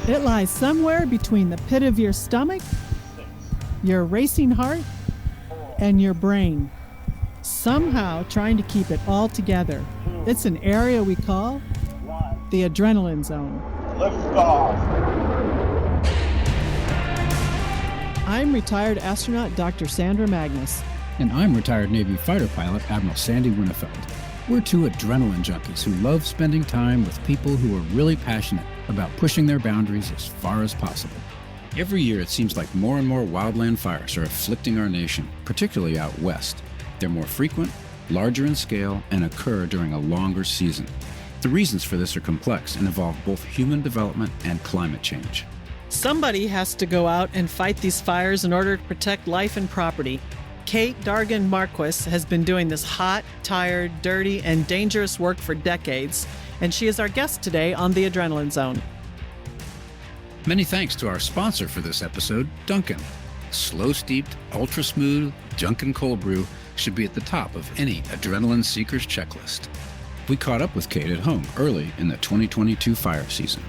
It lies somewhere between the pit of your stomach, your racing heart, and your brain, somehow trying to keep it all together. It's an area we call the adrenaline zone. Lift off. I'm retired astronaut Dr. Sandra Magnus. And I'm retired Navy fighter pilot Admiral Sandy Winnefeld. We're two adrenaline junkies who love spending time with people who are really passionate about pushing their boundaries as far as possible. Every year it seems like more and more wildland fires are afflicting our nation, particularly out west. They're more frequent, larger in scale, and occur during a longer season. The reasons for this are complex and involve both human development and climate change. Somebody has to go out and fight these fires in order to protect life and property. Kate Dargan Marquis has been doing this hot, tired, dirty, and dangerous work for decades, and she is our guest today on the Adrenaline Zone. Many thanks to our sponsor for this episode, Dunkin'. Slow-steeped, ultra-smooth Dunkin' cold brew should be at the top of any adrenaline seeker's checklist. We caught up with Kate at home early in the 2022 fire season.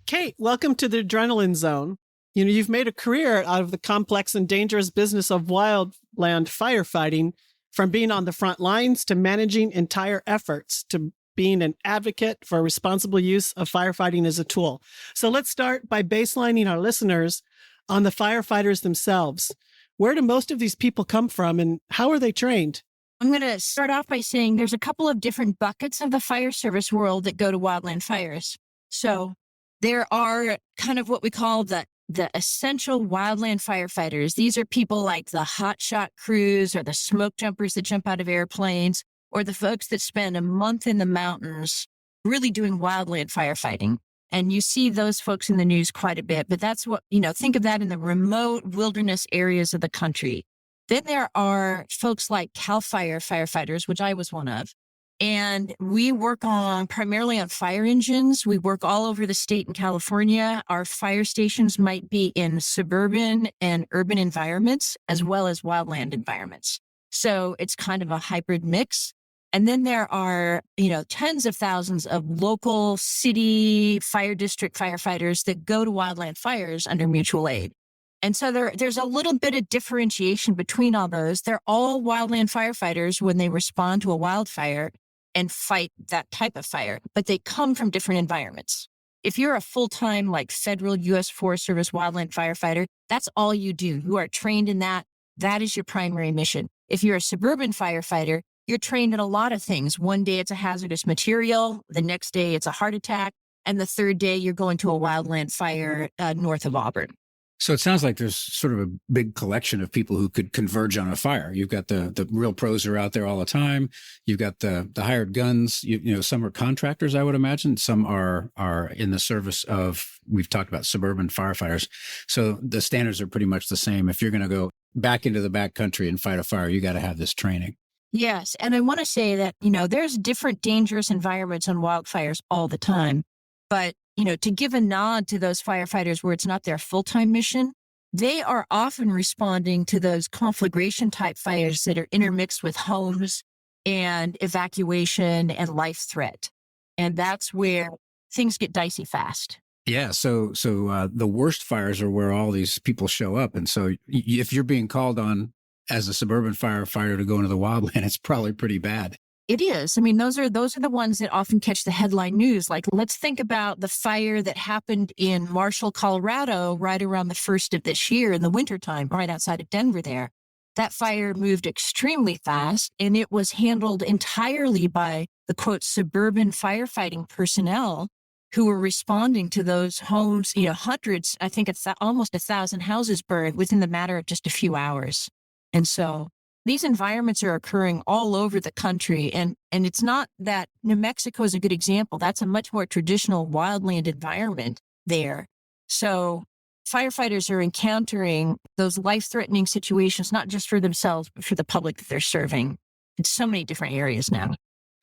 Kate, welcome to the Adrenaline Zone. You've made a career out of the complex and dangerous business of wildland firefighting, from being on the front lines to managing entire efforts to being an advocate for responsible use of firefighting as a tool. So let's start by baselining our listeners on the firefighters themselves. Where do most of these people come from and how are they trained? I'm going to start off by saying there's a couple of different buckets of the fire service world that go to wildland fires. So there are kind of what we call the essential wildland firefighters. These are people like the hotshot crews or the smoke jumpers that jump out of airplanes, or the folks that spend a month in the mountains really doing wildland firefighting. And you see those folks in the news quite a bit, but that's what, think of that in the remote wilderness areas of the country. Then there are folks like CAL FIRE firefighters, which I was one of. And we work primarily on fire engines. We work all over the state in California. Our fire stations might be in suburban and urban environments, as well as wildland environments. So it's kind of a hybrid mix. And then there are, tens of thousands of local city fire district firefighters that go to wildland fires under mutual aid. And so there's a little bit of differentiation between all those. They're all wildland firefighters when they respond to a wildfire and fight that type of fire, but they come from different environments. If you're a full-time, like federal U.S. Forest Service wildland firefighter, that's all you do. You are trained in that. That is your primary mission. If you're a suburban firefighter, you're trained in a lot of things. One day it's a hazardous material. The next day it's a heart attack. And the third day you're going to a wildland fire north of Auburn. So it sounds like there's sort of a big collection of people who could converge on a fire. You've got the real pros are out there all the time. You've got the hired guns. Some are contractors, I would imagine. Some are in the service of, we've talked about suburban firefighters. So the standards are pretty much the same. If you're going to go back into the backcountry and fight a fire, you got to have this training. Yes. And I want to say that, there's different dangerous environments on wildfires all the time. But to give a nod to those firefighters where it's not their full-time mission, they are often responding to those conflagration type fires that are intermixed with homes and evacuation and life threat. And that's where things get dicey fast. Yeah. So the worst fires are where all these people show up. And so if you're being called on as a suburban firefighter to go into the wildland, it's probably pretty bad. It is. I mean, those are the ones that often catch the headline news. Like, let's think about the fire that happened in Marshall, Colorado, right around the first of this year in the wintertime, right outside of Denver there. That fire moved extremely fast, and it was handled entirely by the, quote, suburban firefighting personnel who were responding to those homes, hundreds, I think it's almost 1,000 houses burned within the matter of just a few hours. And so these environments are occurring all over the country. And it's not that New Mexico is a good example. That's a much more traditional wildland environment there. So firefighters are encountering those life-threatening situations, not just for themselves, but for the public that they're serving in so many different areas now.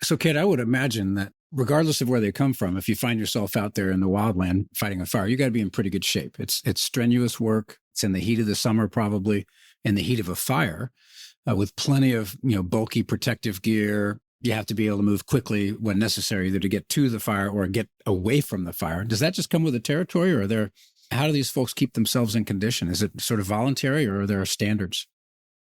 So, Kate, I would imagine that regardless of where they come from, if you find yourself out there in the wildland fighting a fire, you got to be in pretty good shape. It's strenuous work. It's in the heat of the summer, probably in the heat of a fire. With plenty of, bulky protective gear, you have to be able to move quickly when necessary, either to get to the fire or get away from the fire. Does that just come with the territory, or how do these folks keep themselves in condition? Is it sort of voluntary, or are there standards?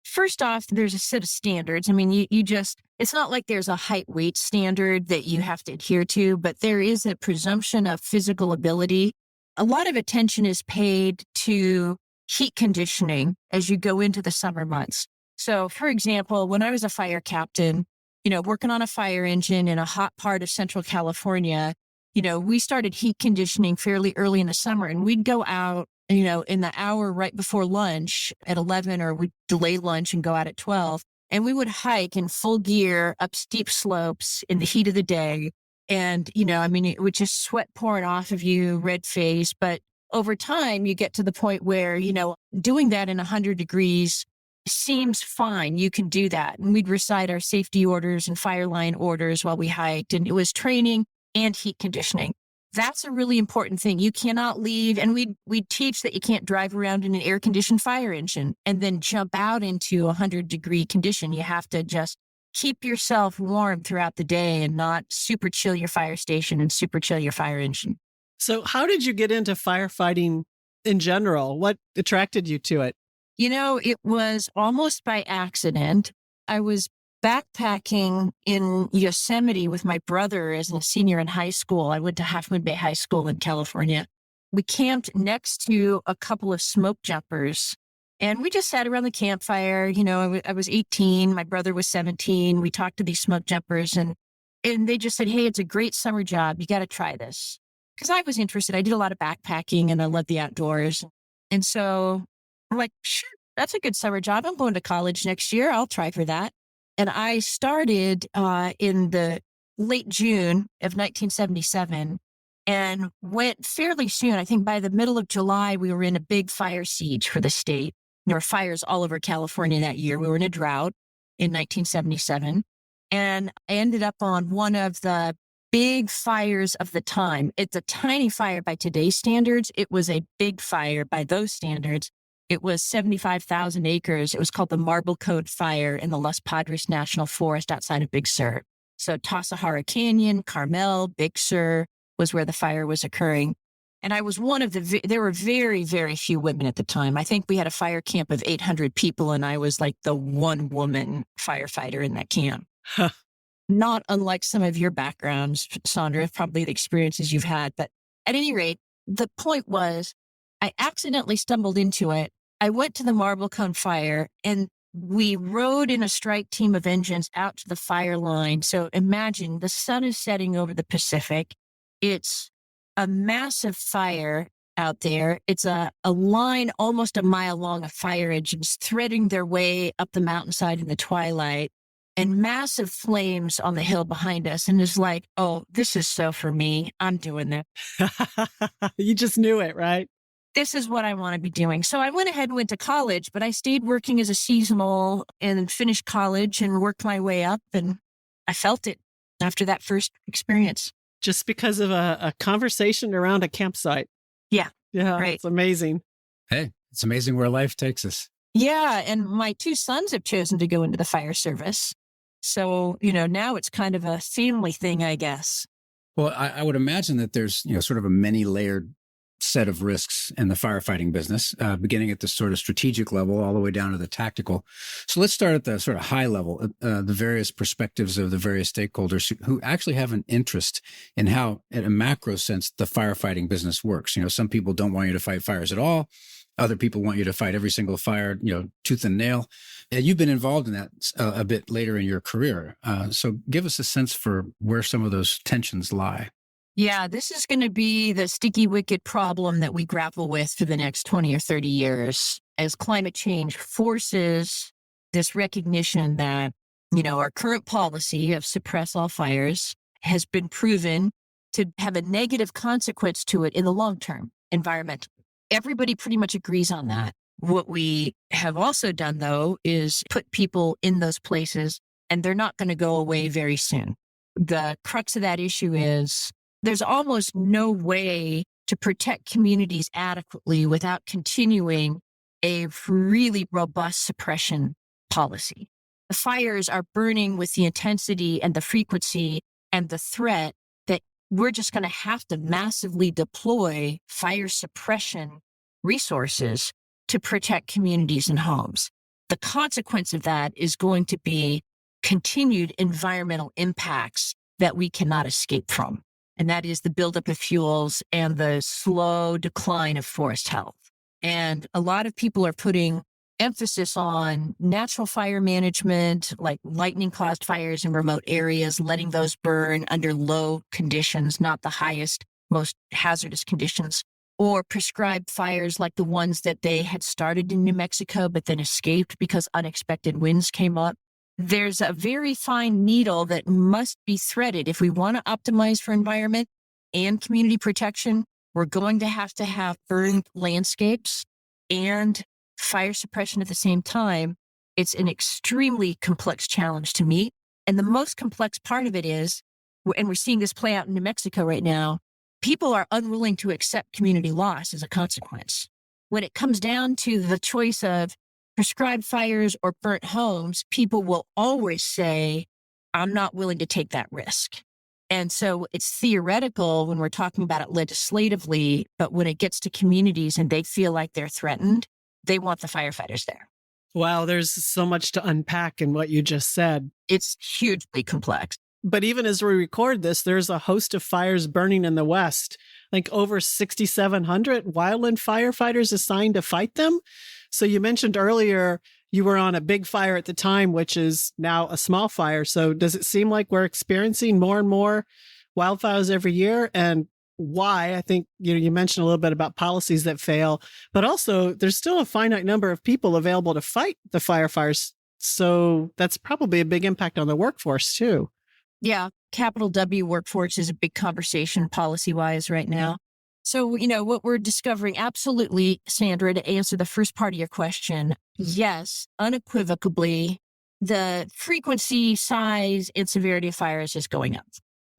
First off, there's a set of standards. I mean, it's not like there's a height weight standard that you have to adhere to, but there is a presumption of physical ability. A lot of attention is paid to heat conditioning as you go into the summer months. So, for example, when I was a fire captain, working on a fire engine in a hot part of Central California, we started heat conditioning fairly early in the summer, and we'd go out, in the hour right before lunch at 11, or we'd delay lunch and go out at 12. And we would hike in full gear up steep slopes in the heat of the day. And, it would just sweat pouring off of you, red face. But over time, you get to the point where, doing that in 100 degrees seems fine. You can do that. And we'd recite our safety orders and fire line orders while we hiked. And it was training and heat conditioning. That's a really important thing. You cannot leave. And we'd teach that you can't drive around in an air-conditioned fire engine and then jump out into 100-degree condition. You have to just keep yourself warm throughout the day and not super chill your fire station and super chill your fire engine. So how did you get into firefighting in general? What attracted you to it? It was almost by accident. I was backpacking in Yosemite with my brother as a senior in high school. I went to Half Moon Bay High School in California. We camped next to a couple of smoke jumpers, and we just sat around the campfire. I was 18, my brother was 17. We talked to these smoke jumpers, and they just said, "Hey, it's a great summer job. You got to try this." Because I was interested. I did a lot of backpacking and I love the outdoors. And so I'm like, sure, that's a good summer job. I'm going to college next year. I'll try for that. And I started in the late June of 1977 and went fairly soon. I think by the middle of July, we were in a big fire siege for the state. There were fires all over California that year. We were in a drought in 1977. And I ended up on one of the big fires of the time. It's a tiny fire by today's standards. It was a big fire by those standards. It was 75,000 acres. It was called the Marble Cove Fire in the Los Padres National Forest outside of Big Sur. So Tassajara Canyon, Carmel, Big Sur was where the fire was occurring. And I was one of there were very, very few women at the time. I think we had a fire camp of 800 people, and I was like the one woman firefighter in that camp. Huh. Not unlike some of your backgrounds, Sandra, probably the experiences you've had. But at any rate, the point was I accidentally stumbled into it. I went to the Marble Cone Fire, and we rode in a strike team of engines out to the fire line. So imagine the sun is setting over the Pacific. It's a massive fire out there. It's a line almost a mile long of fire engines threading their way up the mountainside in the twilight, and massive flames on the hill behind us. And it's like, oh, this is so for me. I'm doing this. You just knew it, right? This is what I want to be doing. So I went ahead and went to college, but I stayed working as a seasonal and finished college and worked my way up. And I felt it after that first experience. Just because of a conversation around a campsite. Yeah. Yeah. Right. It's amazing. Hey, it's amazing where life takes us. Yeah. And my two sons have chosen to go into the fire service. So, now it's kind of a family thing, I guess. Well, I would imagine that there's, sort of a many-layered set of risks in the firefighting business, beginning at the sort of strategic level all the way down to the tactical. So let's start at the sort of high level, the various perspectives of the various stakeholders who actually have an interest in how, in a macro sense, the firefighting business works. Some people don't want you to fight fires at all. Other people want you to fight every single fire, tooth and nail. You've been involved in that a bit later in your career. So give us a sense for where some of those tensions lie. Yeah, this is going to be the sticky wicket problem that we grapple with for the next 20 or 30 years as climate change forces this recognition that, our current policy of suppress all fires has been proven to have a negative consequence to it in the long term, environmentally. Everybody pretty much agrees on that. What we have also done, though, is put people in those places, and they're not going to go away very soon. The crux of that issue is there's almost no way to protect communities adequately without continuing a really robust suppression policy. the fires are burning with the intensity and the frequency and the threat that we're just going to have to massively deploy fire suppression resources to protect communities and homes. The consequence of that is going to be continued environmental impacts that we cannot escape from. And that is the buildup of fuels and the slow decline of forest health. And a lot of people are putting emphasis on natural fire management, like lightning-caused fires in remote areas, letting those burn under low conditions, not the highest, most hazardous conditions, or prescribed fires like the ones that they had started in New Mexico, but then escaped because unexpected winds came up. There's a very fine needle that must be threaded. If we want to optimize for environment and community protection, we're going to have burned landscapes and fire suppression at the same time. It's an extremely complex challenge to meet. And the most complex part of it is, and we're seeing this play out in New Mexico right now, people are unwilling to accept community loss as a consequence. When it comes down to the choice of prescribed fires or burnt homes, people will always say, I'm not willing to take that risk. And so it's theoretical when we're talking about it legislatively, but when it gets to communities and they feel like they're threatened, they want the firefighters there. Wow, there's so much to unpack in what you just said. It's hugely complex. But even as we record this, there's a host of fires burning in the West, like over 6,700 wildland firefighters assigned to fight them. So you mentioned earlier you were on a big fire at the time, which is now a small fire. So does it seem like we're experiencing more and more wildfires every year? And why? I think you mentioned a little bit about policies that fail, but also there's still a finite number of people available to fight the firefighters. So that's probably a big impact on the workforce too. Yeah, capital W workforce is a big conversation policy-wise right now. So, what we're discovering, absolutely, Sandra, to answer the first part of your question, yes, unequivocally, the frequency, size, and severity of fires is going up.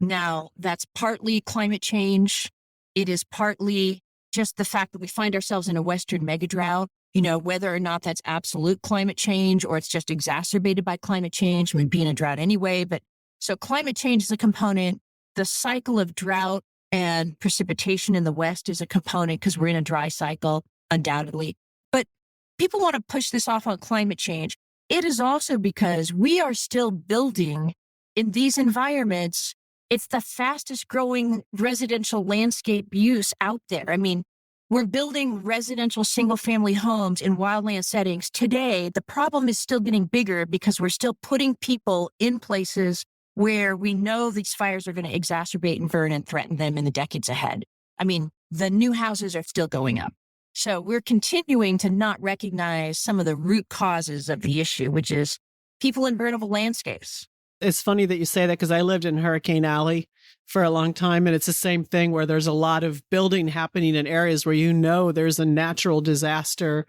Now, that's partly climate change. It is partly just the fact that we find ourselves in a Western megadrought, whether or not that's absolute climate change or it's just exacerbated by climate change. We'd be in a drought anyway, but so climate change is a component. The cycle of drought and precipitation in the West is a component because we're in a dry cycle, undoubtedly. But people want to push this off on climate change. It is also because we are still building in these environments. It's the fastest growing residential landscape use out there. I mean, we're building residential single family homes in wildland settings today. The problem is still getting bigger because we're still putting people in places where we know these fires are going to exacerbate and burn and threaten them in the decades ahead. I mean, the new houses are still going up. So we're continuing to not recognize some of the root causes of the issue, which is people in burnable landscapes. It's funny that you say that because I lived in Hurricane Alley for a long time, and it's the same thing where there's a lot of building happening in areas where there's a natural disaster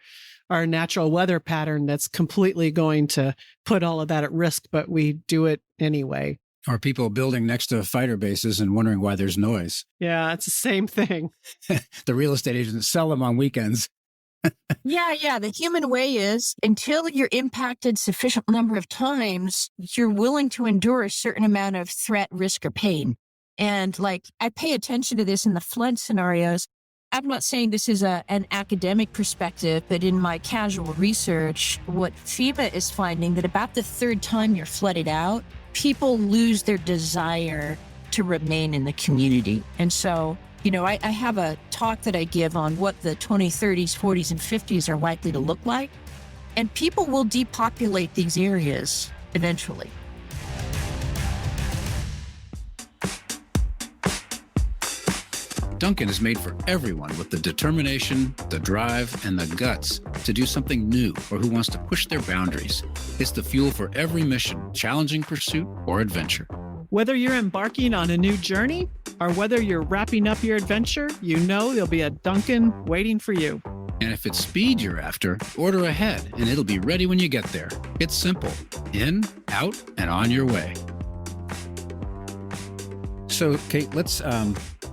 or a natural weather pattern that's completely going to put all of that at risk, but we do it anyway. Or people building next to fighter bases and wondering why there's noise. Yeah, it's the same thing. The real estate agents sell them on weekends. Yeah. The human way is until you're impacted sufficient number of times, you're willing to endure a certain amount of threat, risk, or pain. And I pay attention to this in the flood scenarios. I'm not saying this is an academic perspective, but in my casual research, what FEMA is finding that about the third time you're flooded out, people lose their desire to remain in the community. And so, I have a talk that I give on what the 2030s, 40s, and 50s are likely to look like. And people will depopulate these areas eventually. Duncan is made for everyone with the determination, the drive, and the guts to do something new or who wants to push their boundaries. It's the fuel for every mission, challenging pursuit, or adventure. Whether you're embarking on a new journey or whether you're wrapping up your adventure, there'll be a Duncan waiting for you. And if it's speed you're after, order ahead and it'll be ready when you get there. It's simple. In, out, and on your way. So, Kate, let's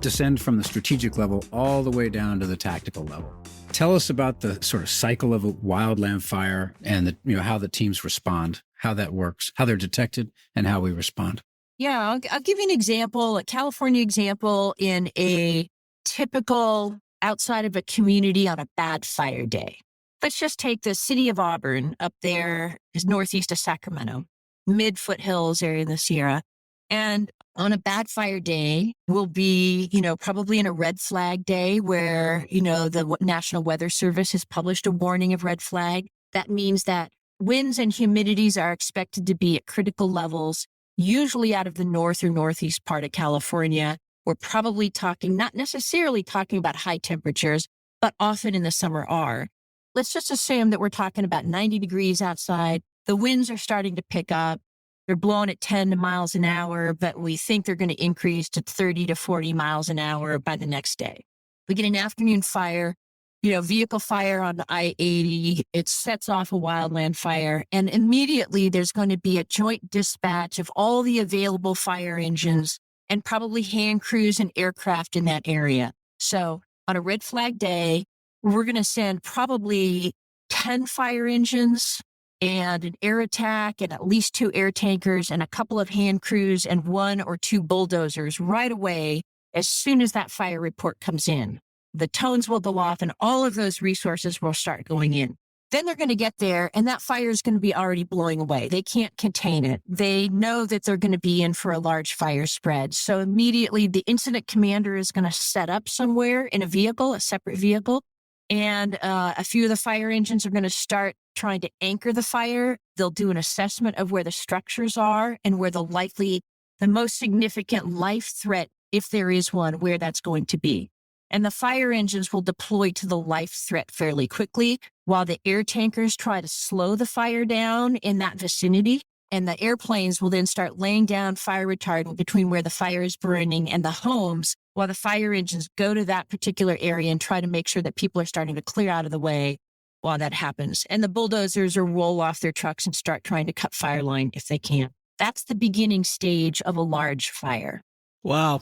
descend from the strategic level all the way down to the tactical level. Tell us about the sort of cycle of a wildland fire and how the teams respond, how that works, how they're detected, and how we respond. Yeah, I'll give you an example, a California example in a typical outside of a community on a bad fire day. Let's just take the city of Auburn up there, is northeast of Sacramento, mid-foothills area in the Sierra. And on a bad fire day, we'll be, probably in a red flag day where, the National Weather Service has published a warning of red flag. That means that winds and humidities are expected to be at critical levels, usually out of the north or northeast part of California. We're probably not necessarily talking about high temperatures, but often in the summer are. Let's just assume that we're talking about 90 degrees outside. The winds are starting to pick up. They're blowing at 10 miles an hour, but we think they're going to increase to 30 to 40 miles an hour by the next day. We get an afternoon fire, vehicle fire on the I-80. It sets off a wildland fire, and immediately there's going to be a joint dispatch of all the available fire engines and probably hand crews and aircraft in that area. So on a red flag day, we're going to send probably 10 fire engines and an air attack and at least 2 air tankers and a couple of hand crews and 1 or 2 bulldozers right away as soon as that fire report comes in. The tones will go off and all of those resources will start going in. Then they're going to get there and that fire is going to be already blowing away. They can't contain it. They know that they're going to be in for a large fire spread. So immediately the incident commander is going to set up somewhere in a separate vehicle. And a few of the fire engines are going to start trying to anchor the fire. They'll do an assessment of where the structures are and where the most significant life threat, if there is one, where that's going to be. And the fire engines will deploy to the life threat fairly quickly while the air tankers try to slow the fire down in that vicinity. And the airplanes will then start laying down fire retardant between where the fire is burning and the homes while the fire engines go to that particular area and try to make sure that people are starting to clear out of the way while that happens. And the bulldozers will roll off their trucks and start trying to cut fire line if they can. That's the beginning stage of a large fire. Wow.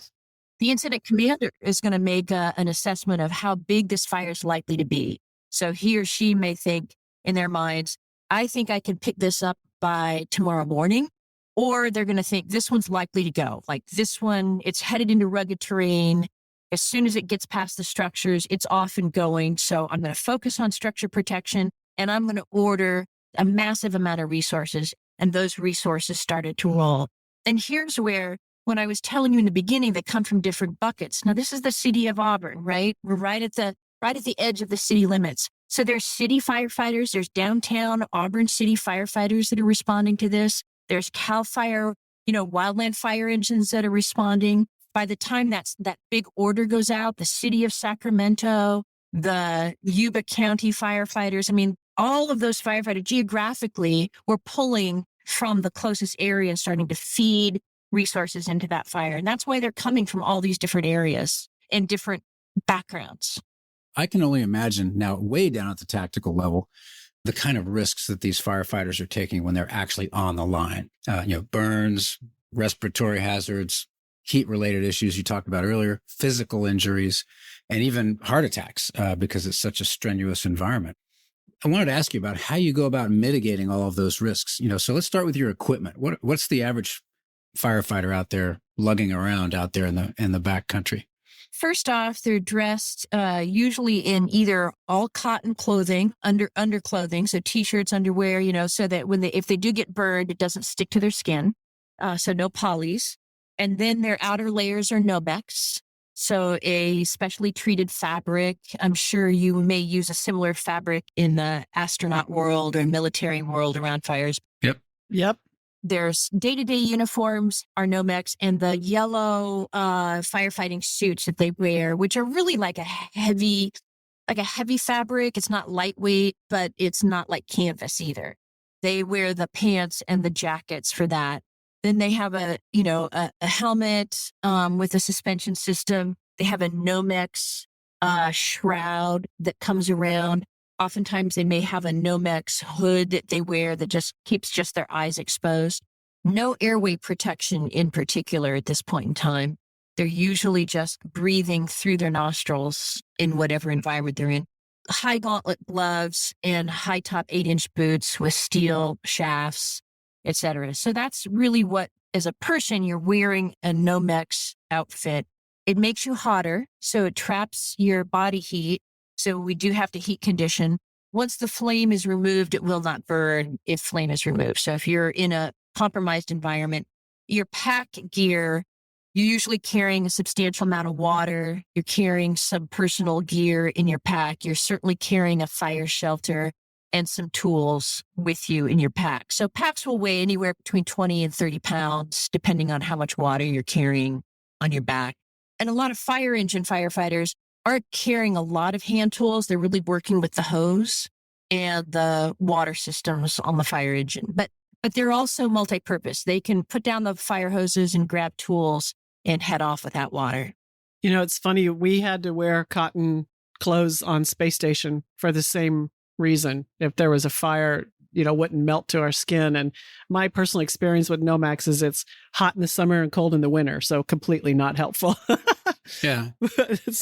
The incident commander is going to make an assessment of how big this fire is likely to be. So he or she may think in their minds, I think I can pick this up by tomorrow morning. Or they're going to think this one's likely to go. Like this one, it's headed into rugged terrain. As soon as it gets past the structures, it's off and going. So I'm going to focus on structure protection and I'm going to order a massive amount of resources. And those resources started to roll. And here's where, when I was telling you in the beginning, they come from different buckets. Now, this is the city of Auburn, right? We're right at the edge of the city limits. So there's city firefighters. There's downtown Auburn city firefighters that are responding to this. There's CAL FIRE, wildland fire engines that are responding. By the time that big order goes out, the city of Sacramento, the Yuba County firefighters, all of those firefighters geographically were pulling from the closest area and starting to feed resources into that fire. And that's why they're coming from all these different areas and different backgrounds. I can only imagine now, way down at the tactical level, the kind of risks that these firefighters are taking when they're actually on the line. Burns, respiratory hazards, heat-related issues you talked about earlier, physical injuries, and even heart attacks because it's such a strenuous environment. I wanted to ask you about how you go about mitigating all of those risks. So let's start with your equipment. What's the average firefighter out there lugging around out there in the backcountry? First off, they're dressed usually in either all cotton clothing, underclothing, so t-shirts, underwear, so that if they do get burned, it doesn't stick to their skin. So no polys. And then their outer layers are Nomex. So a specially treated fabric. I'm sure you may use a similar fabric in the astronaut world or military world around fires. Yep. There's day-to-day uniforms are Nomex, and the yellow firefighting suits that they wear, which are really like a heavy fabric. It's not lightweight, but it's not like canvas either. They wear the pants and the jackets for that. Then they have a helmet with a suspension system. They have a Nomex shroud that comes around. Oftentimes they may have a Nomex hood that they wear that just keeps their eyes exposed. No airway protection in particular at this point in time. They're usually just breathing through their nostrils in whatever environment they're in. high gauntlet gloves and high top 8-inch boots with steel shafts, etc. So that's really what, as a person, you're wearing a Nomex outfit. It makes you hotter, so it traps your body heat. So we do have to heat condition. Once the flame is removed, it will not burn if flame is removed. So if you're in a compromised environment, your pack gear, you're usually carrying a substantial amount of water. You're carrying some personal gear in your pack. You're certainly carrying a fire shelter and some tools with you in your pack. So packs will weigh anywhere between 20 and 30 pounds, depending on how much water you're carrying on your back. And a lot of fire engine firefighters aren't carrying a lot of hand tools. They're really working with the hose and the water systems on the fire engine. But they're also multi-purpose. They can put down the fire hoses and grab tools and head off with that water. You know, it's funny. We had to wear cotton clothes on space station for the same reason. If there was a fire, you know, wouldn't melt to our skin. And my personal experience with Nomex is it's hot in the summer and cold in the winter. So completely not helpful. Yeah.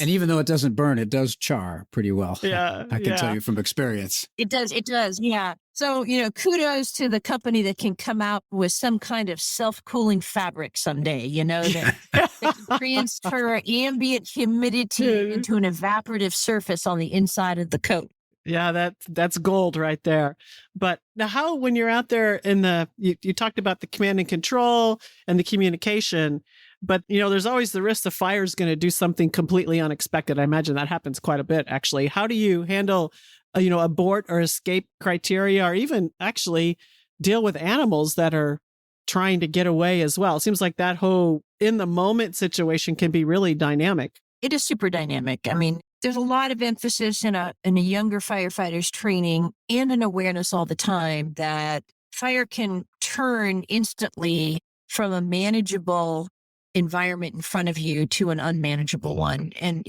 And even though it doesn't burn, it does char pretty well. Yeah. I can tell you from experience. It does. Yeah. So, kudos to the company that can come out with some kind of self-cooling fabric someday, that can transfer ambient humidity into an evaporative surface on the inside of the coat. Yeah, that's gold right there. But now when you're out there in you talked about the command and control and the communication, but there's always the risk the fire is going to do something completely unexpected. I imagine that happens quite a bit, actually. How do you handle, abort or escape criteria, or even actually deal with animals that are trying to get away as well? It seems like that whole in the moment situation can be really dynamic. It is super dynamic. I mean, there's a lot of emphasis in a younger firefighters training and an awareness all the time that fire can turn instantly from a manageable environment in front of you to an unmanageable one. And,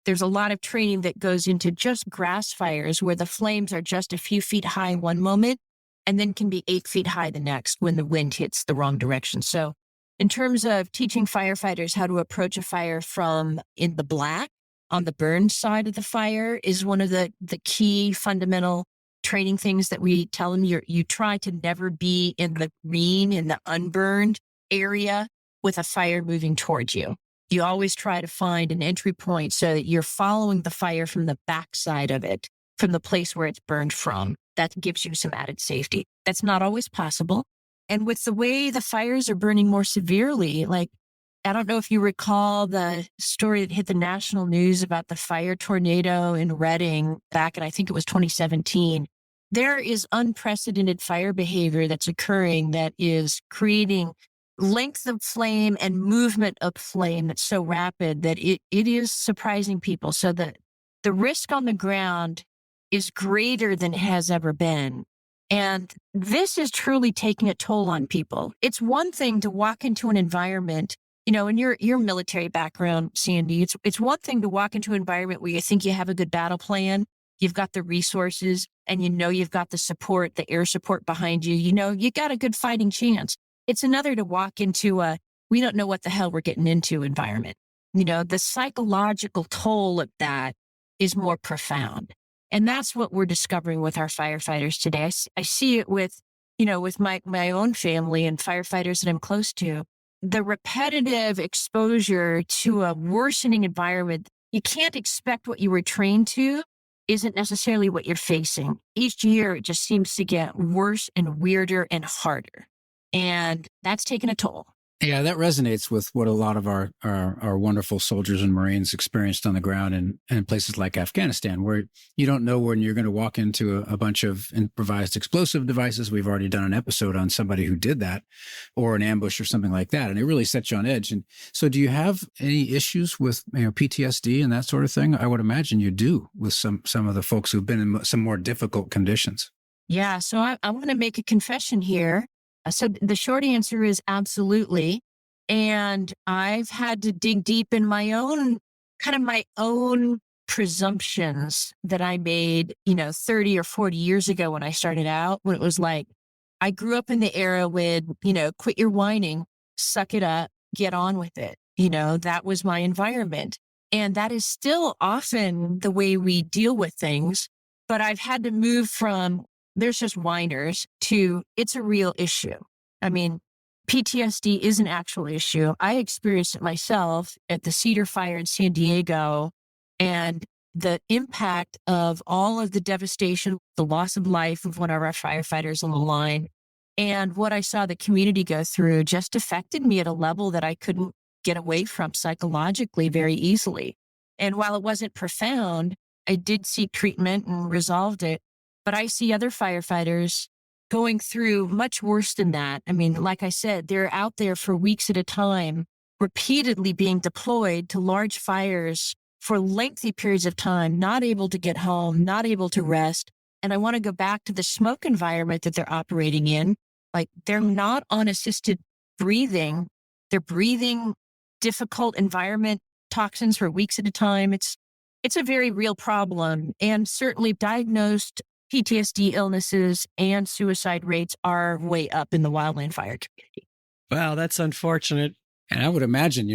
there's a lot of training that goes into just grass fires where the flames are just a few feet high one moment and then can be 8 feet high the next when the wind hits the wrong direction. So in terms of teaching firefighters how to approach a fire from in the black on the burn side of the fire is one of the key fundamental training things that we tell them. You try to never be in the green, in the unburned area with a fire moving towards you. You always try to find an entry point so that you're following the fire from the backside of it, from the place where it's burned from. That gives you some added safety. That's not always possible. And with the way the fires are burning more severely, like, I don't know if you recall the story that hit the national news about the fire tornado in Redding back in, I think it was 2017. There is unprecedented fire behavior that's occurring that is creating length of flame and movement of flame that's so rapid that it is surprising people. So the risk on the ground is greater than it has ever been. And this is truly taking a toll on people. It's one thing to walk into an environment, in your military background, Sandy, it's one thing to walk into an environment where you think you have a good battle plan, you've got the resources, and you've got the support, the air support behind you, you got a good fighting chance. It's another to walk into we don't know what the hell we're getting into environment. The psychological toll of that is more profound. And that's what we're discovering with our firefighters today. I see it with my own family and firefighters that I'm close to. The repetitive exposure to a worsening environment, you can't expect what you were trained to isn't necessarily what you're facing. Each year, it just seems to get worse and weirder and harder. And that's taken a toll. Yeah, that resonates with what a lot of our wonderful soldiers and Marines experienced on the ground in places like Afghanistan, where you don't know when you're going to walk into a bunch of improvised explosive devices. We've already done an episode on somebody who did that, or an ambush or something like that. And it really sets you on edge. And so do you have any issues with PTSD and that sort of thing? I would imagine you do with some of the folks who've been in some more difficult conditions. Yeah, so I want to make a confession here. So the short answer is absolutely. And I've had to dig deep in my own presumptions that I made, 30 or 40 years ago when I started out, when it was like, I grew up in the era when, quit your whining, suck it up, get on with it. That was my environment. And that is still often the way we deal with things. But I've had to move from there's just whiners to it's a real issue. I mean, PTSD is an actual issue. I experienced it myself at the Cedar Fire in San Diego, and the impact of all of the devastation, the loss of life of one of our firefighters on the line, and what I saw the community go through just affected me at a level that I couldn't get away from psychologically very easily. And while it wasn't profound, I did seek treatment and resolved it. But I see other firefighters going through much worse than that. I mean, like I said, they're out there for weeks at a time, repeatedly being deployed to large fires for lengthy periods of time, not able to get home, not able to rest. And I want to go back to the smoke environment that they're operating in. Like, they're not on assisted breathing. They're breathing difficult environment toxins for weeks at a time. It's a very real problem. And certainly diagnosed PTSD illnesses and suicide rates are way up in the wildland fire community. Wow, that's unfortunate. And I would imagine,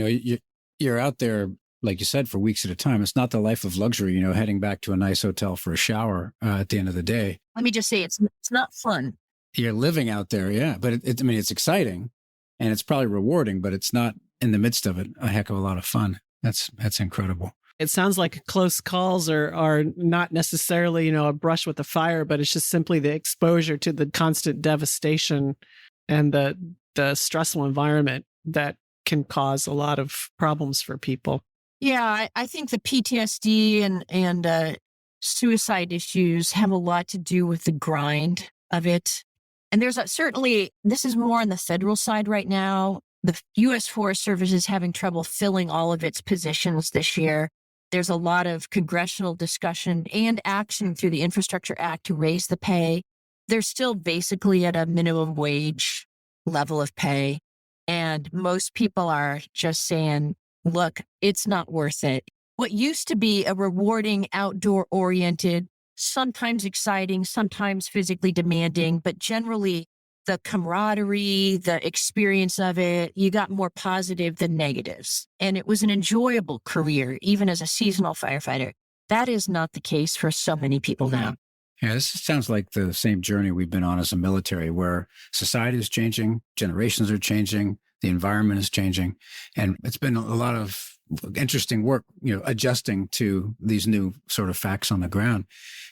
you're out there, like you said, for weeks at a time. It's not the life of luxury, heading back to a nice hotel for a shower at the end of the day. Let me just say, it's not fun. You're living out there, yeah. But it's exciting and it's probably rewarding, but it's not in the midst of it a heck of a lot of fun. That's incredible. It sounds like close calls are not necessarily, a brush with the fire, but it's just simply the exposure to the constant devastation and the stressful environment that can cause a lot of problems for people. Yeah, I think the PTSD and suicide issues have a lot to do with the grind of it. And there's certainly, this is more on the federal side right now. The U.S. Forest Service is having trouble filling all of its positions this year. There's a lot of congressional discussion and action through the Infrastructure Act to raise the pay. They're still basically at a minimum wage level of pay. And most people are just saying, look, it's not worth it. What used to be a rewarding, outdoor-oriented, sometimes exciting, sometimes physically demanding, but generally the camaraderie, the experience of it, you got more positive than negatives. And it was an enjoyable career, even as a seasonal firefighter. That is not the case for so many people now. Yeah, this sounds like the same journey we've been on as a military, where society is changing, generations are changing, the environment is changing. And it's been a lot of interesting work, adjusting to these new sort of facts on the ground.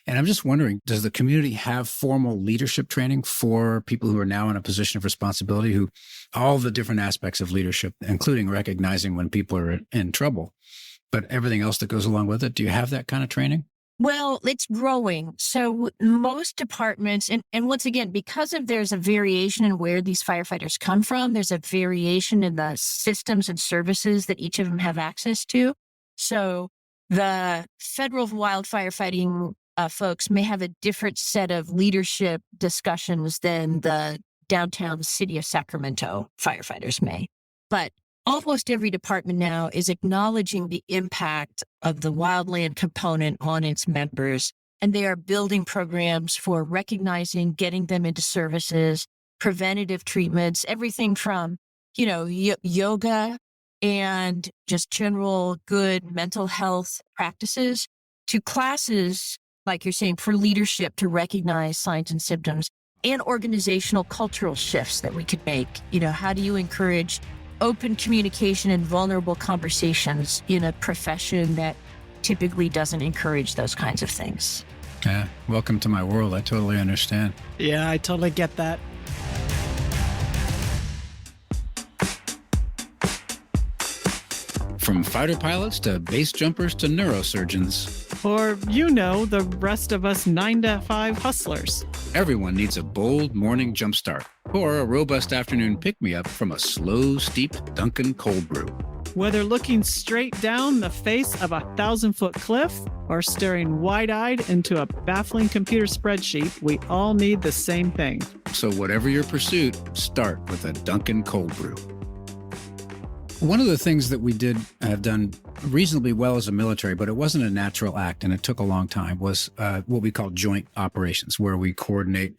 And I'm just wondering, does the community have formal leadership training for people who are now in a position of responsibility, who all the different aspects of leadership, including recognizing when people are in trouble, but everything else that goes along with it? Do you have that kind of training? Well, it's growing. So most departments, and once again, because there's a variation in where these firefighters come from, there's a variation in the systems and services that each of them have access to. So the federal wildfire fighting folks may have a different set of leadership discussions than the downtown city of Sacramento firefighters may. But almost every department now is acknowledging the impact of the wildland component on its members, and they are building programs for recognizing, getting them into services, preventative treatments, everything from, yoga and just general good mental health practices to classes, like you're saying, for leadership to recognize signs and symptoms, and organizational cultural shifts that we could make. How do you encourage open communication and vulnerable conversations in a profession that typically doesn't encourage those kinds of things? Yeah, welcome to my world. I totally understand. Yeah, I totally get that. From fighter pilots to base jumpers to neurosurgeons. Or, the rest of us 9-to-5 hustlers. Everyone needs a bold morning jumpstart or a robust afternoon pick-me-up from a slow, steep Dunkin' cold brew. Whether looking straight down the face of a 1,000-foot cliff or staring wide-eyed into a baffling computer spreadsheet, we all need the same thing. So whatever your pursuit, start with a Dunkin' cold brew. One of the things that we have done reasonably well as a military, but it wasn't a natural act, and it took a long time, was what we call joint operations, where we coordinate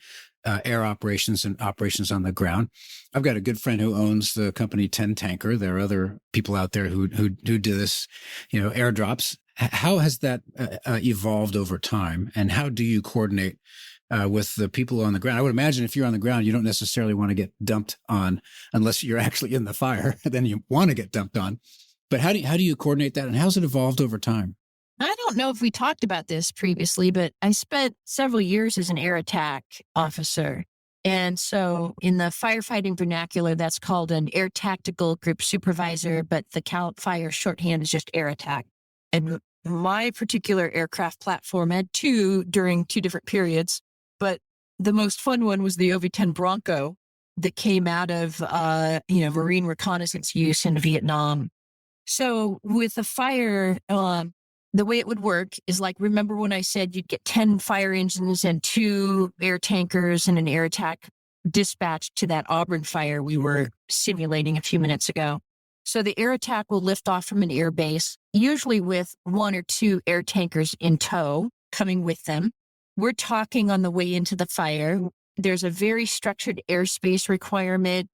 air operations and operations on the ground. I've got a good friend who owns the company 10 Tanker. There are other people out there who do this, airdrops. How has that evolved over time, and how do you coordinate with the people on the ground? I would imagine if you're on the ground, you don't necessarily want to get dumped on unless you're actually in the fire. Then you want to get dumped on. But how do you coordinate that, and how's it evolved over time? I don't know if we talked about this previously, but I spent several years as an air attack officer. And so in the firefighting vernacular, that's called an air tactical group supervisor, but the CAL FIRE shorthand is just air attack. And my particular aircraft platform had two during two different periods, but the most fun one was the OV-10 Bronco that came out of, Marine reconnaissance use in Vietnam. So with a fire, the way it would work is like, remember when I said you'd get 10 fire engines and 2 air tankers and an air attack dispatched to that Auburn fire we were simulating a few minutes ago. So the air attack will lift off from an air base, usually with 1 or 2 air tankers in tow coming with them. We're talking on the way into the fire. There's a very structured airspace requirement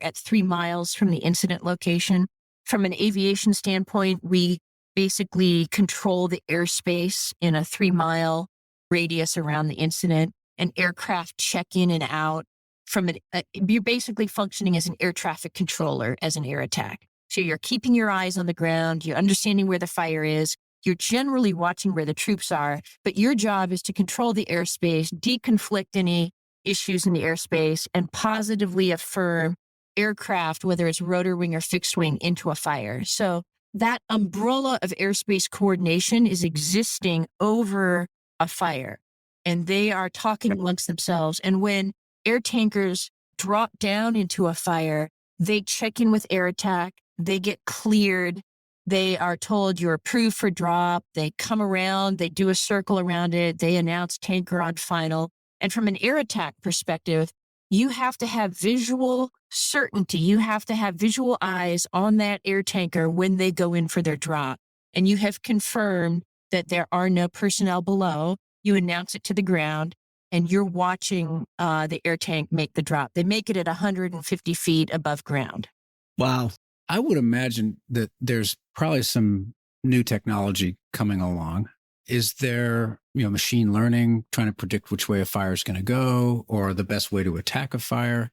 at 3 miles from the incident location. From an aviation standpoint, we basically control the airspace in a 3-mile radius around the incident, and aircraft check in and out from it. You're basically functioning as an air traffic controller as an air attack. So you're keeping your eyes on the ground, you're understanding where the fire is, you're generally watching where the troops are, but your job is to control the airspace, deconflict any issues in the airspace, and positively affirm aircraft, whether it's rotor wing or fixed wing, into a fire. So that umbrella of airspace coordination is existing over a fire, and they are talking amongst themselves. And when air tankers drop down into a fire, they check in with air attack, they get cleared, they are told you're approved for drop, they come around, they do a circle around it, they announce tanker on final. And from an air attack perspective, you have to have visual certainty. You have to have visual eyes on that air tanker when they go in for their drop. And you have confirmed that there are no personnel below. You announce it to the ground, and you're watching the air tank make the drop. They make it at 150 feet above ground. Wow. I would imagine that there's probably some new technology coming along. Is there, machine learning trying to predict which way a fire is going to go, or the best way to attack a fire?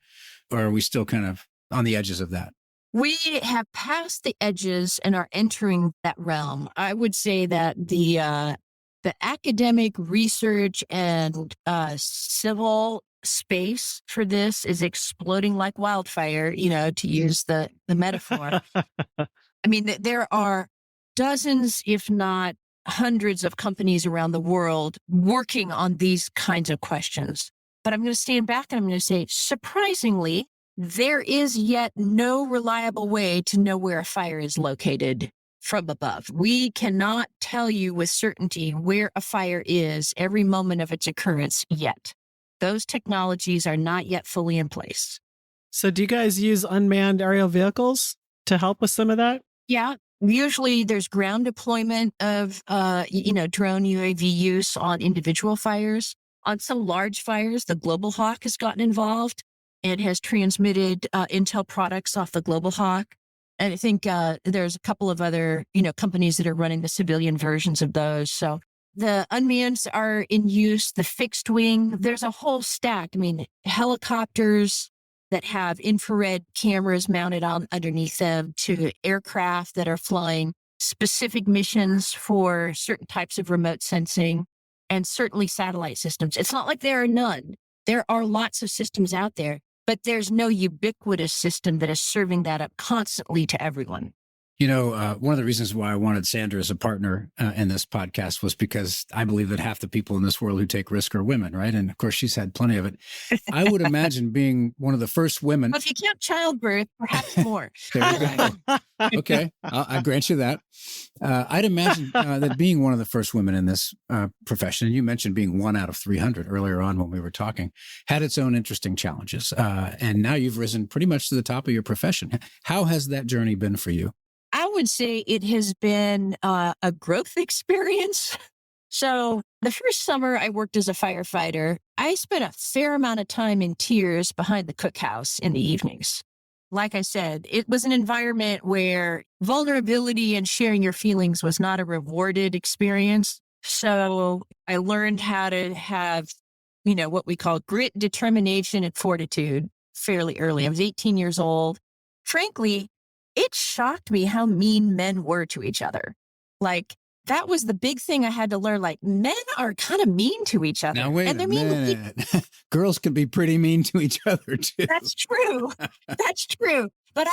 Or are we still kind of on the edges of that? We have passed the edges and are entering that realm. I would say that the academic research and civil space for this is exploding like wildfire, to use the metaphor. I mean, there are dozens, if not hundreds of companies around the world working on these kinds of questions. But I'm going to stand back and I'm going to say, surprisingly, there is yet no reliable way to know where a fire is located from above. We cannot tell you with certainty where a fire is every moment of its occurrence yet. Those technologies are not yet fully in place. So do you guys use unmanned aerial vehicles to help with some of that? Yeah. Usually there's ground deployment of, drone UAV use on individual fires. On some large fires, the Global Hawk has gotten involved and has transmitted intel products off the Global Hawk. And I think there's a couple of other, companies that are running the civilian versions of those. So the unmanneds are in use, the fixed wing, there's a whole stack. I mean, helicopters that have infrared cameras mounted on underneath them, to aircraft that are flying specific missions for certain types of remote sensing, and certainly satellite systems. It's not like there are none. There are lots of systems out there, but there's no ubiquitous system that is serving that up constantly to everyone. One of the reasons why I wanted Sandra as a partner in this podcast was because I believe that half the people in this world who take risk are women, right? And of course, she's had plenty of it. I would imagine being one of the first women. Well, if you count childbirth, perhaps more. There you go. Okay, I grant you that. I'd imagine that being one of the first women in this profession, and you mentioned being 1 out of 300 earlier on when we were talking, had its own interesting challenges. And now you've risen pretty much to the top of your profession. How has that journey been for you? I would say it has been a growth experience. So the first summer I worked as a firefighter, I spent a fair amount of time in tears behind the cookhouse in the evenings. Like I said, it was an environment where vulnerability and sharing your feelings was not a rewarded experience. So I learned how to have, what we call grit, determination, and fortitude fairly early. I was 18 years old. Frankly, it shocked me how mean men were to each other. Like, that was the big thing I had to learn. Like, men are kind of mean to each other. Now, wait and a minute. Girls can be pretty mean to each other, too. That's true. That's true. But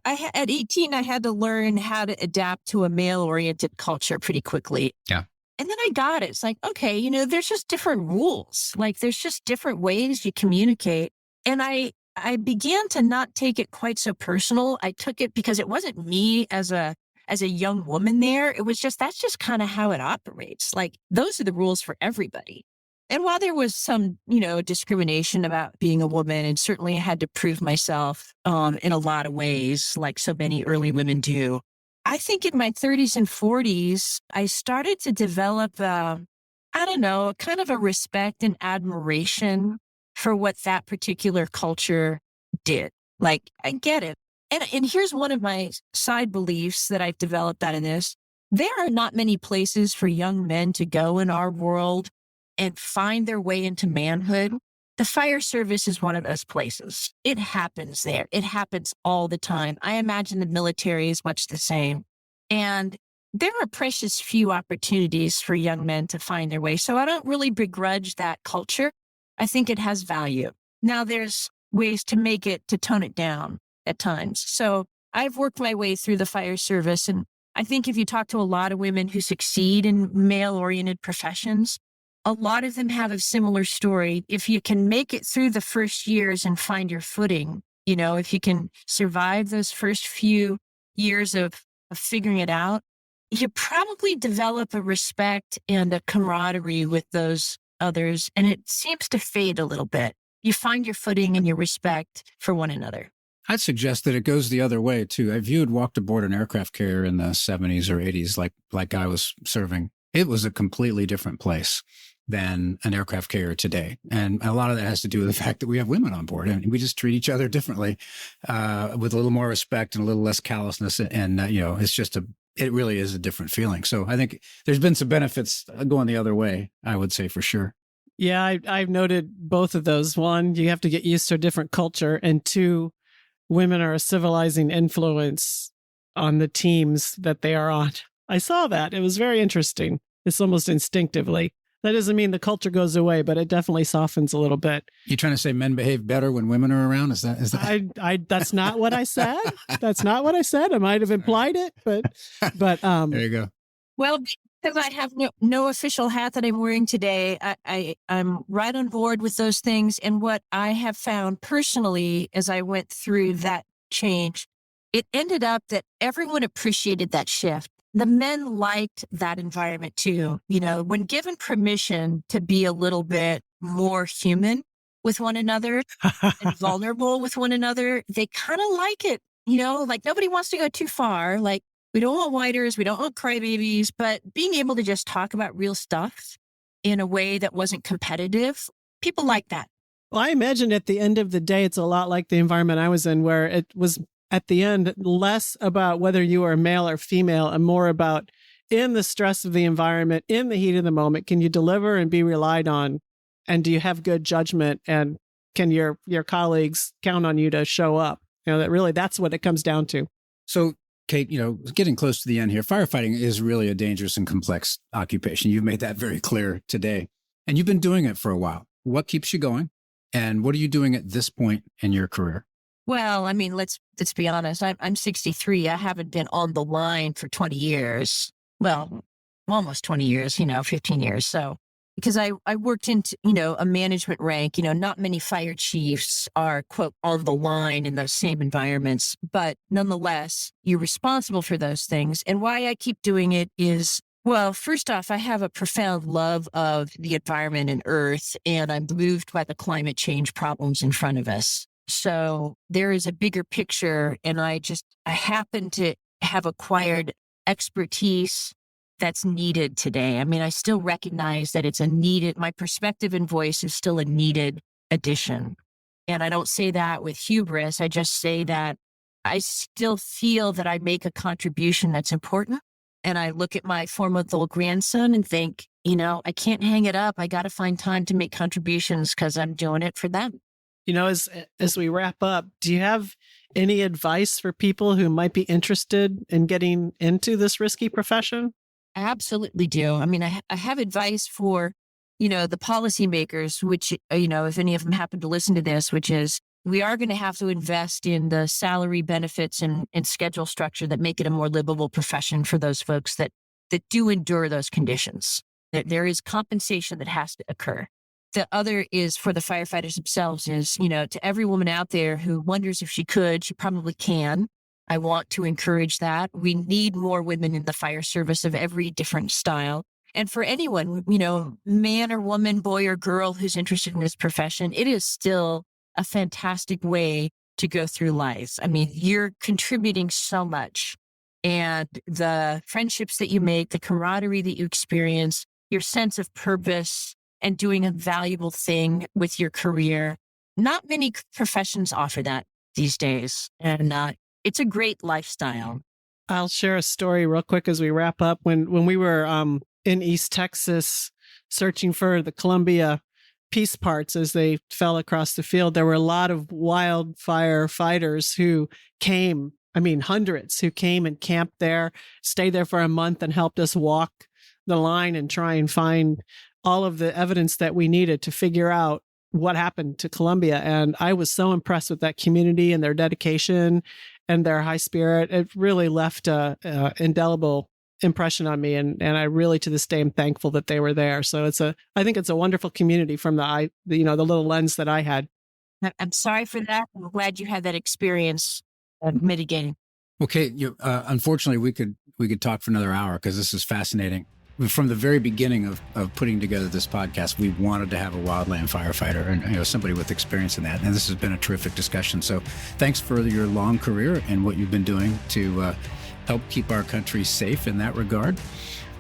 at 18, I had to learn how to adapt to a male-oriented culture pretty quickly. Yeah. And then I got it. It's like, okay, there's just different rules. Like, there's just different ways you communicate. And I began to not take it quite so personal. I took it because it wasn't me as a young woman there. It was that's just kind of how it operates. Like, those are the rules for everybody. And while there was some, discrimination about being a woman, and certainly I had to prove myself in a lot of ways, like so many early women do, I think in my 30s and 40s, I started to develop, kind of a respect and admiration for what that particular culture did. Like, I get it. And here's one of my side beliefs that I've developed out of this. There are not many places for young men to go in our world and find their way into manhood. The fire service is one of those places. It happens there. It happens all the time. I imagine the military is much the same. And there are precious few opportunities for young men to find their way. So I don't really begrudge that culture. I think it has value. Now, there's ways to tone it down at times. So I've worked my way through the fire service. And I think if you talk to a lot of women who succeed in male-oriented professions, a lot of them have a similar story. If you can make it through the first years and find your footing, if you can survive those first few years of figuring it out, you probably develop a respect and a camaraderie with those others. And it seems to fade a little bit. You find your footing and your respect for one another. I'd suggest that it goes the other way, too. If you had walked aboard an aircraft carrier in the 70s or 80s, like I was serving, it was a completely different place than an aircraft carrier today. And a lot of that has to do with the fact that we have women on board and we just treat each other differently, with a little more respect and a little less callousness. And, it really is a different feeling. So I think there's been some benefits going the other way, I would say for sure. Yeah, I've noted both of those. One, you have to get used to a different culture. And two, women are a civilizing influence on the teams that they are on. I saw that. It was very interesting. It's almost instinctively. That doesn't mean the culture goes away, but it definitely softens a little bit. You trying to say men behave better when women are around? Is that? That's not what I said. That's not what I said. I might have implied it, but there you go. Well, because I have no official hat that I'm wearing today, I'm right on board with those things. And what I have found personally as I went through that change, it ended up that everyone appreciated that shift. The men liked that environment too. When given permission to be a little bit more human with one another and vulnerable with one another, they kind of like it. Like, nobody wants to go too far. Like, we don't want whiters, we don't want crybabies, but being able to just talk about real stuff in a way that wasn't competitive, people like that. Well, I imagine at the end of the day, it's a lot like the environment I was in, where it was at the end less about whether you are male or female and more about, in the stress of the environment, in the heat of the moment, can you deliver and be relied on? And do you have good judgment? And can your colleagues count on you to show up? That's what it comes down to. So, Kate, getting close to the end here, firefighting is really a dangerous and complex occupation. You've made that very clear today. And you've been doing it for a while. What keeps you going? And what are you doing at this point in your career? Well, I mean, let's be honest. I'm 63. I haven't been on the line for 20 years. Well, almost 20 years, 15 years. So, because I worked into, a management rank, not many fire chiefs are, quote, on the line in those same environments. But nonetheless, you're responsible for those things. And why I keep doing it is, well, first off, I have a profound love of the environment and Earth, and I'm moved by the climate change problems in front of us. So there is a bigger picture, and I happen to have acquired expertise that's needed today. I mean, I still recognize that my perspective and voice is still a needed addition. And I don't say that with hubris. I just say that I still feel that I make a contribution that's important. And I look at my 4-month-old grandson and think, I can't hang it up. I got to find time to make contributions because I'm doing it for them. As we wrap up, do you have any advice for people who might be interested in getting into this risky profession? I absolutely do. I mean, I have advice for, the policymakers, which, if any of them happen to listen to this, which is we are going to have to invest in the salary benefits and schedule structure that make it a more livable profession for those folks that do endure those conditions. That there is compensation that has to occur. The other is for the firefighters themselves is, to every woman out there who wonders if she could, she probably can. I want to encourage that. We need more women in the fire service of every different style. And for anyone, man or woman, boy or girl who's interested in this profession, it is still a fantastic way to go through life. I mean, you're contributing so much. And the friendships that you make, the camaraderie that you experience, your sense of purpose and doing a valuable thing with your career. Not many professions offer that these days. And it's a great lifestyle. I'll share a story real quick as we wrap up. When we were in East Texas searching for the Columbia piece parts as they fell across the field, there were a lot of wildfire fighters who came, hundreds who came and camped there, stayed there for a month and helped us walk the line and try and find all of the evidence that we needed to figure out what happened to Columbia. And I was so impressed with that community and their dedication and their high spirit. It really left a indelible impression on me. And I really, to this day, am thankful that they were there. So I think it's a wonderful community from the little lens that I had. I'm sorry for that. I'm glad you had that experience of mitigating. Okay. Unfortunately, we could talk for another hour because this is fascinating. From the very beginning of putting together this podcast, we wanted to have a wildland firefighter and somebody with experience in that. And this has been a terrific discussion. So thanks for your long career and what you've been doing to help keep our country safe in that regard.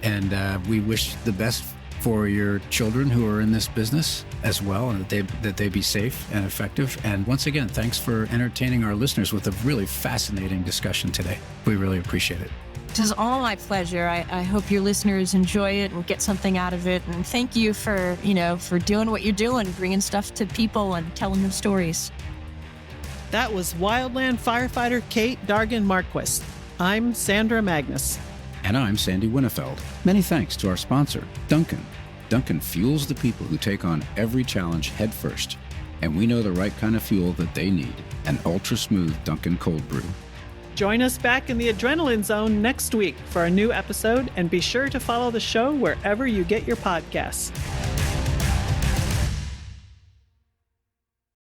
And we wish the best for your children who are in this business as well, and that they be safe and effective. And once again, thanks for entertaining our listeners with a really fascinating discussion today. We really appreciate it. It is all my pleasure. I hope your listeners enjoy it and get something out of it. And thank you for doing what you're doing, bringing stuff to people and telling them stories. That was Wildland firefighter Kate Dargan Marquis. I'm Sandra Magnus. And I'm Sandy Winnefeld. Many thanks to our sponsor, Dunkin'. Dunkin' fuels the people who take on every challenge head first. And we know the right kind of fuel that they need, an ultra-smooth Dunkin' cold brew. Join us back in the Adrenaline Zone next week for a new episode, and be sure to follow the show wherever you get your podcasts.